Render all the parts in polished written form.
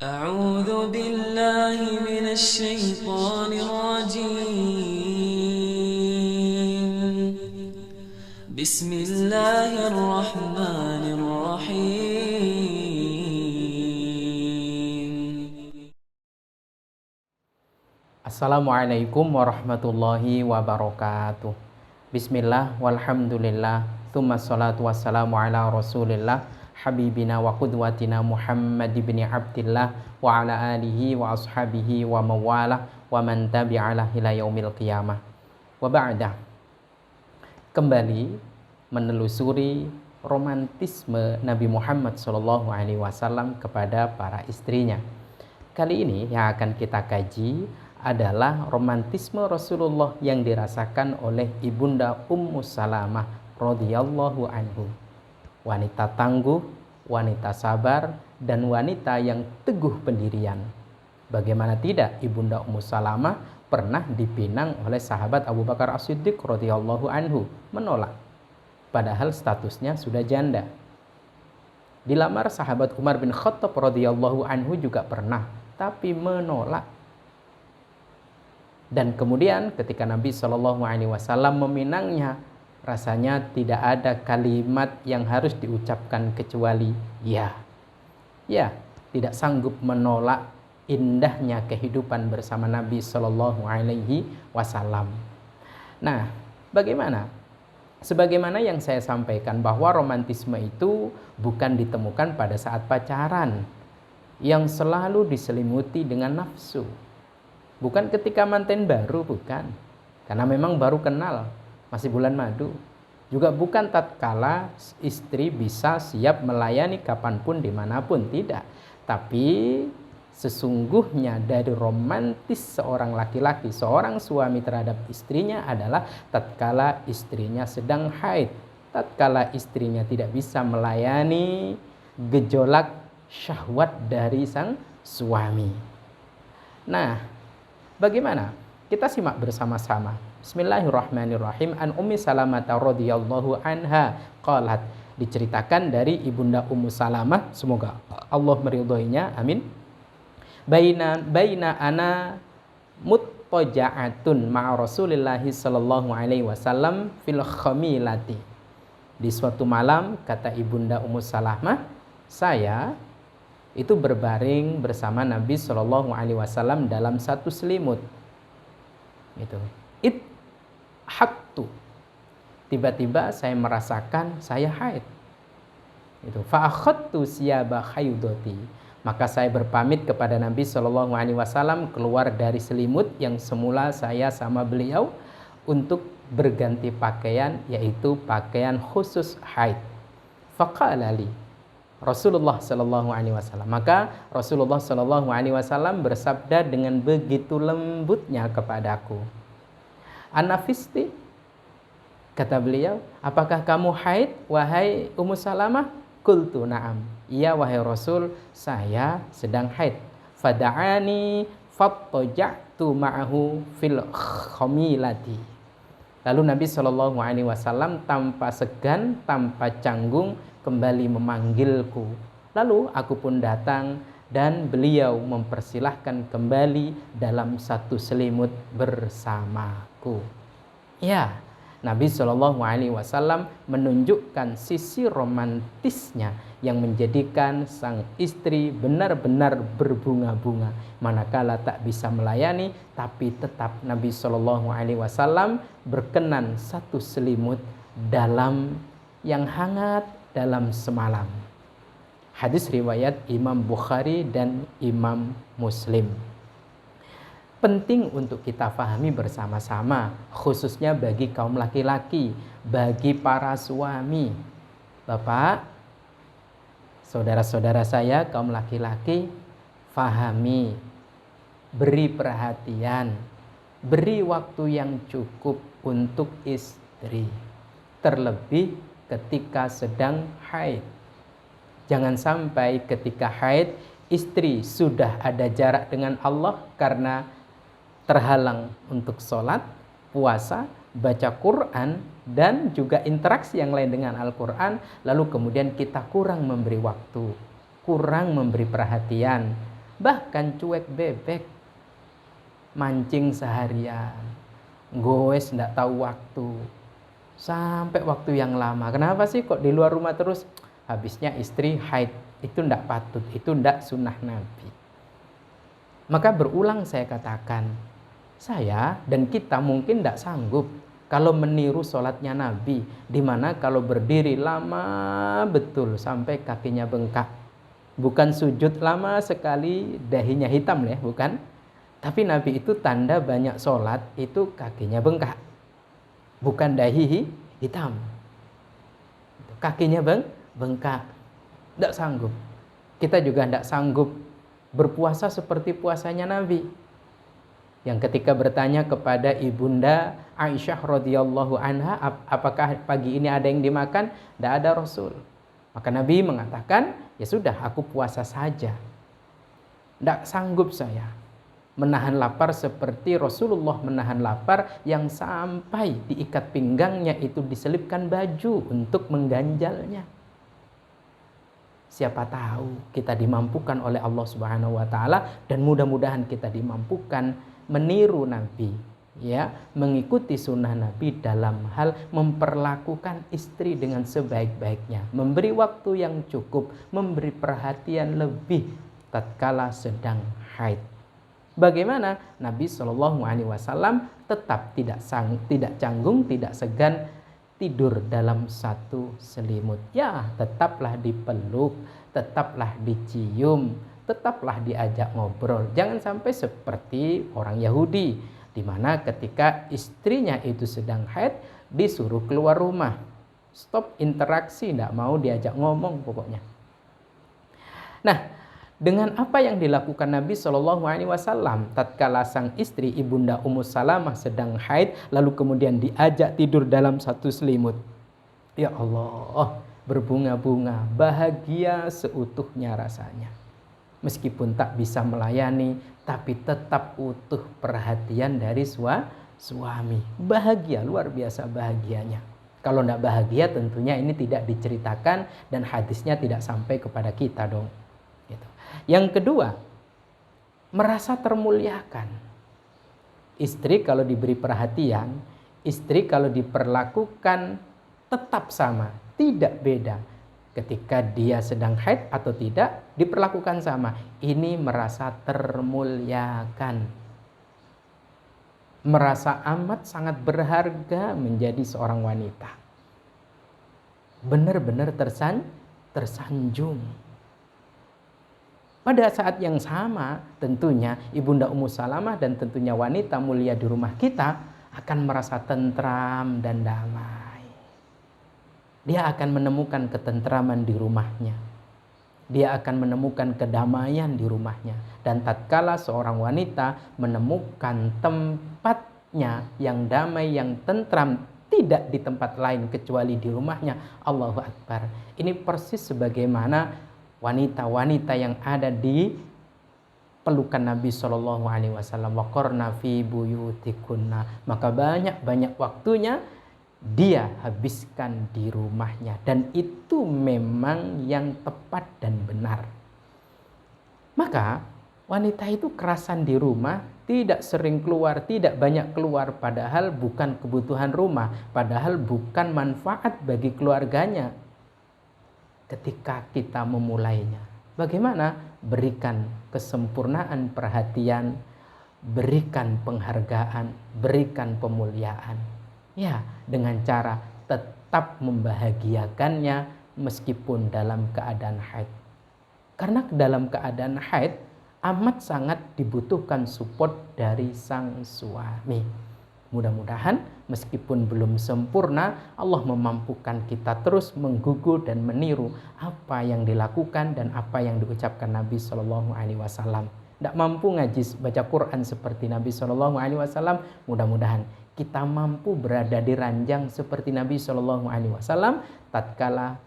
أعوذ بالله من الشيطان الرجيم بسم الله الرحمن الرحيم. Assalamualaikum warahmatullahi wabarakatuh. Bismillah walhamdulillah thumma salatu wassalamu ala rasulillah habibina wa qudwatina Muhammad ibn Abdillah wa ala alihi wa ashabihi wa mawalah wa man tabi'alah ila yaumil qiyamah. Wa ba'dah. Kembali menelusuri romantisme Nabi Muhammad SAW kepada para istrinya. Kali ini yang akan kita kaji adalah romantisme Rasulullah yang dirasakan oleh Ibunda Ummu Salamah radhiyallahu anhu. Wanita tangguh, wanita sabar, dan wanita yang teguh pendirian. Bagaimana tidak, Ibunda Ummu Salamah pernah dipinang oleh sahabat Abu Bakar As-Siddiq radhiyallahu anhu, menolak. Padahal statusnya sudah janda. Dilamar sahabat Umar bin Khattab radhiyallahu anhu juga pernah, tapi menolak. Dan kemudian ketika Nabi SAW meminangnya, rasanya tidak ada kalimat yang harus diucapkan kecuali ya. Ya, tidak sanggup menolak indahnya kehidupan bersama Nabi SAW. Nah, bagaimana? Sebagaimana yang saya sampaikan bahwa romantisme itu bukan ditemukan pada saat pacaran yang selalu diselimuti dengan nafsu. Bukan ketika manten baru, bukan. Karena memang baru kenal, masih bulan madu. Juga bukan tatkala istri bisa siap melayani kapanpun, dimanapun, tidak. Tapi sesungguhnya dari romantis seorang laki-laki, seorang suami terhadap istrinya adalah tatkala istrinya sedang haid, tatkala istrinya tidak bisa melayani gejolak syahwat dari sang suami. Nah, bagaimana? Kita simak bersama-sama. Bismillahirrahmanirrahim. An Ummi Salamah radhiyallahu anha qalat, diceritakan dari Ibunda Ummu Salamah, semoga Allah meridhoinya, amin. Baina ana muttaja'atun ma'a Rasulillah sallallahu alaihi wasallam fil khamilati. Di suatu malam, kata Ibunda Ummu Salamah, saya itu berbaring bersama Nabi Shallallahu Alaihi Wasallam dalam satu selimut. Itu. Haktu. Tiba-tiba saya merasakan saya haid. Itu. Fa'akhadtu siyaba haidoti. Maka saya berpamit kepada Nabi Shallallahu Alaihi Wasallam keluar dari selimut yang semula saya sama beliau untuk berganti pakaian, yaitu pakaian khusus haid. Faqala li, Rasulullah Shallallahu Alaihi Wasallam. Maka Rasulullah Shallallahu Alaihi Wasallam bersabda dengan begitu lembutnya kepadaku. Anafisti, kata beliau, apakah kamu haid, wahai Ummu Salamah? Qultu na'am. Iya wahai Rasul, saya sedang haid. Fada'ani fattaja'tu ma'ahu fil khamilati. Lalu Nabi Shallallahu Alaihi Wasallam tanpa segan, tanpa canggung kembali memanggilku. Lalu aku pun datang dan beliau mempersilahkan kembali dalam satu selimut bersamaku. Ya, Nabi Shallallahu Alaihi Wasallam menunjukkan sisi romantisnya yang menjadikan sang istri benar-benar berbunga-bunga manakala tak bisa melayani, tapi tetap Nabi Shallallahu Alaihi Wasallam berkenan satu selimut dalam yang hangat dalam semalam. Hadis riwayat Imam Bukhari dan Imam Muslim. Penting untuk kita pahami bersama-sama, khususnya bagi kaum laki-laki, bagi para suami. Bapak, saudara-saudara saya kaum laki-laki, pahami, beri perhatian, beri waktu yang cukup untuk istri. Terlebih ketika sedang haid. Jangan sampai ketika haid istri sudah ada jarak dengan Allah karena terhalang untuk sholat, puasa, baca Quran, dan juga interaksi yang lain dengan Al-Quran. Lalu kemudian kita kurang memberi waktu, kurang memberi perhatian, bahkan cuek bebek, mancing seharian, goes ndak tahu waktu, sampai waktu yang lama. Kenapa sih kok di luar rumah terus? Habisnya istri haid. Itu ndak patut, itu ndak sunnah Nabi. Maka berulang saya katakan, saya dan kita mungkin ndak sanggup kalau meniru sholatnya Nabi, dimana kalau berdiri lama betul sampai kakinya bengkak. Bukan sujud lama sekali dahinya hitam ya, bukan. Tapi Nabi itu tanda banyak sholat itu kakinya bengkak, bukan dahi hitam. Kakinya bengkak. Tidak sanggup. Kita juga tidak sanggup berpuasa seperti puasanya Nabi. Yang ketika bertanya kepada ibunda Aisyah radhiyallahu anha, apakah pagi ini ada yang dimakan? Tidak ada Rasul. Maka Nabi mengatakan, ya sudah, aku puasa saja. Tidak sanggup saya menahan lapar seperti Rasulullah menahan lapar yang sampai diikat pinggangnya itu diselipkan baju untuk mengganjalnya. Siapa tahu kita dimampukan oleh Allah Subhanahu wa taala, dan mudah-mudahan kita dimampukan meniru Nabi, ya, mengikuti sunnah Nabi dalam hal memperlakukan istri dengan sebaik-baiknya, memberi waktu yang cukup, memberi perhatian lebih tatkala sedang haid. Bagaimana Nabi Shallallahu Alaihi Wasallam tetap tidak canggung, tidak segan tidur dalam satu selimut. Ya, tetaplah dipeluk, tetaplah dicium, tetaplah diajak ngobrol. Jangan sampai seperti orang Yahudi, di mana ketika istrinya itu sedang haid disuruh keluar rumah, stop interaksi, tidak mau diajak ngomong pokoknya. Nah, dengan apa yang dilakukan Nabi Shallallahu Alaihi Wasallam tatkala sang istri ibunda Ummu Salamah sedang haid, lalu kemudian diajak tidur dalam satu selimut. Ya Allah, berbunga-bunga, bahagia seutuhnya rasanya. Meskipun tak bisa melayani, tapi tetap utuh perhatian dari suami. Bahagia, luar biasa bahagianya. Kalau tidak bahagia tentunya ini tidak diceritakan dan hadisnya tidak sampai kepada kita dong. Yang kedua, merasa termuliakan. Istri kalau diberi perhatian, istri kalau diperlakukan tetap sama, tidak beda. Ketika dia sedang haid atau tidak, diperlakukan sama. Ini merasa termuliakan. Merasa amat sangat berharga menjadi seorang wanita. Benar-benar tersanjung. Pada saat yang sama tentunya ibunda Ummu Salamah dan tentunya wanita mulia di rumah kita akan merasa tentram dan damai. Dia akan menemukan ketentraman di rumahnya. Dia akan menemukan kedamaian di rumahnya. Dan tatkala seorang wanita menemukan tempatnya yang damai, yang tentram, tidak di tempat lain kecuali di rumahnya, Allahu Akbar. Ini persis sebagaimana wanita-wanita yang ada di pelukan Nabi Shallallahu Alaihi Wasallam. Waqarna fi buyutikunna. Maka banyak waktunya dia habiskan di rumahnya, dan itu memang yang tepat dan benar. Maka wanita itu kerasan di rumah, tidak sering keluar, tidak banyak keluar, padahal bukan kebutuhan rumah, padahal bukan manfaat bagi keluarganya. Ketika kita memulainya, bagaimana? Berikan kesempurnaan perhatian, berikan penghargaan, berikan pemuliaan. Ya, dengan cara tetap membahagiakannya meskipun dalam keadaan haid. Karena dalam keadaan haid amat sangat dibutuhkan support dari sang suami. Mudah-mudahan meskipun belum sempurna, Allah memampukan kita terus menggugu dan meniru apa yang dilakukan dan apa yang diucapkan Nabi Shallallahu Alaihi Wasallam. Tidak mampu ngaji baca Quran seperti Nabi Shallallahu Alaihi Wasallam, mudah-mudahan kita mampu berada di ranjang seperti Nabi Shallallahu Alaihi Wasallam tatkala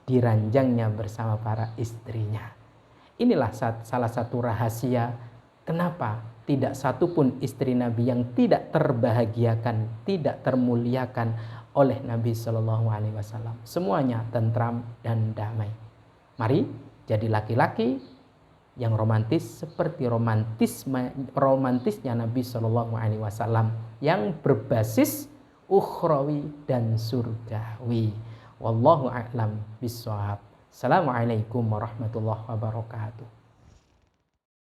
di ranjangnya bersama para istrinya. Inilah salah satu rahasia kenapa tidak satupun istri Nabi yang tidak terbahagiakan, tidak termuliakan oleh Nabi Shallallahu Alaihi Wasallam. Semuanya tentram dan damai. Mari jadi laki-laki yang romantis seperti romantisnya Nabi Shallallahu Alaihi Wasallam yang berbasis ukhrawi dan surgawi. Wallahu a'lam bishawab. Assalamualaikum warahmatullahi wabarakatuh.